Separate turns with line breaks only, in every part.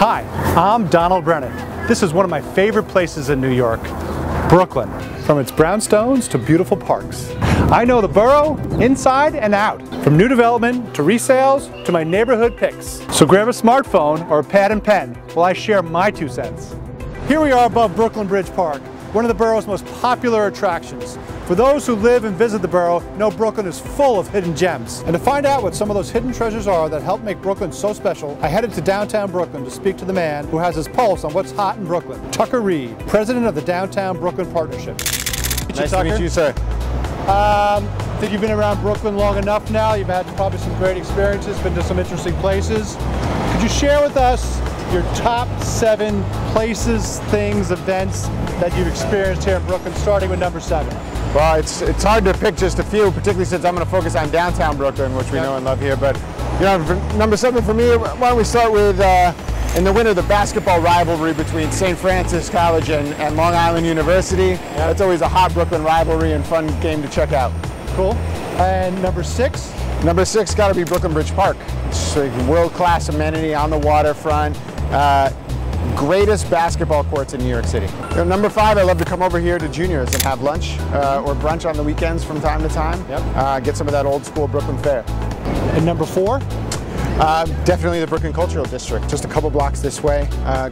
Hi, I'm Donald Brennan. This is one of my favorite places in New York, Brooklyn. From its brownstones to beautiful parks. I know the borough inside and out, from new development to resales to my neighborhood picks. So grab a smartphone or a pad and pen while I share my 2 cents. Here we are above Brooklyn Bridge Park, one of the borough's most popular attractions. For those who live and visit the borough, know Brooklyn is full of hidden gems. And to find out what some of those hidden treasures are that help make Brooklyn so special, I headed to downtown Brooklyn to speak to the man who has his pulse on what's hot in Brooklyn, Tucker Reed, president of the Downtown Brooklyn Partnership.
Nice to meet you, sir.
I think you've been around Brooklyn long enough now. You've had probably some great experiences, been to some interesting places. Could you share with us your top 7 places, things, events that you've experienced here in Brooklyn, starting with number 7?
Well, it's hard to pick just a few, particularly since I'm going to focus on downtown Brooklyn, which we know and love here. But you know, number 7 for me, why don't we start with in the winter, the basketball rivalry between St. Francis College and Long Island University. That's always a hot Brooklyn rivalry and fun game to check out.
Cool. And number 6?
Number 6 got to be Brooklyn Bridge Park. It's a world-class amenity on the waterfront. Greatest basketball courts in New York City. Number 5, I love to come over here to Junior's and have lunch or brunch on the weekends from time to time. Get some of that old school Brooklyn fare.
And number 4?
Definitely the Brooklyn Cultural District, just a couple blocks this way.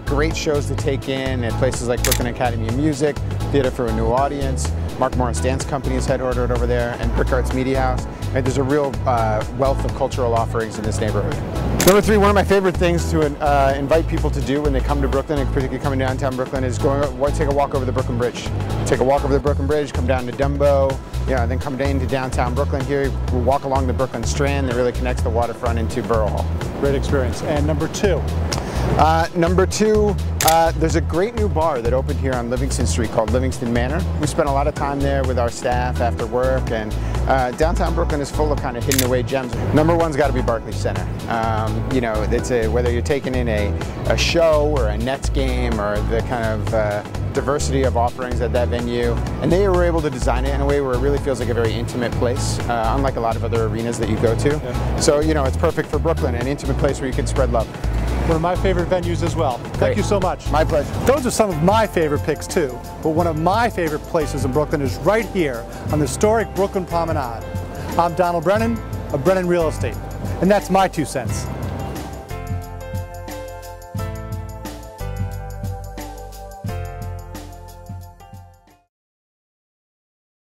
Great shows to take in at places like Brooklyn Academy of Music, Theater for a New Audience, Mark Moran's Dance Company is headquartered over there, and Brick Arts Media House. And there's a real wealth of cultural offerings in this neighborhood. Number 3, one of my favorite things to invite people to do when they come to Brooklyn, and particularly coming downtown Brooklyn, is take a walk over the Brooklyn Bridge. Take a walk over the Brooklyn Bridge, come down to Dumbo, then come down to downtown Brooklyn here. We'll walk along the Brooklyn Strand that really connects the waterfront into Borough Hall.
Great experience. And number 2?
Number 2, there's a great new bar that opened here on Livingston Street called Livingston Manor. We spent a lot of time there with our staff after work, and downtown Brooklyn is full of kind of hidden away gems. Number 1's got to be Barclays Center. It's whether you're taking in a show or a Nets game or the kind of diversity of offerings at that venue, and they were able to design it in a way where it really feels like a very intimate place, unlike a lot of other arenas that you go to. So it's perfect for Brooklyn, an intimate place where you can spread love.
One of my favorite venues as well. Thank you so much.
My pleasure.
Those are some of my favorite picks too, but one of my favorite places in Brooklyn is right here on the historic Brooklyn Promenade. I'm Donald Brennan of Brennan Real Estate, and that's my 2 cents.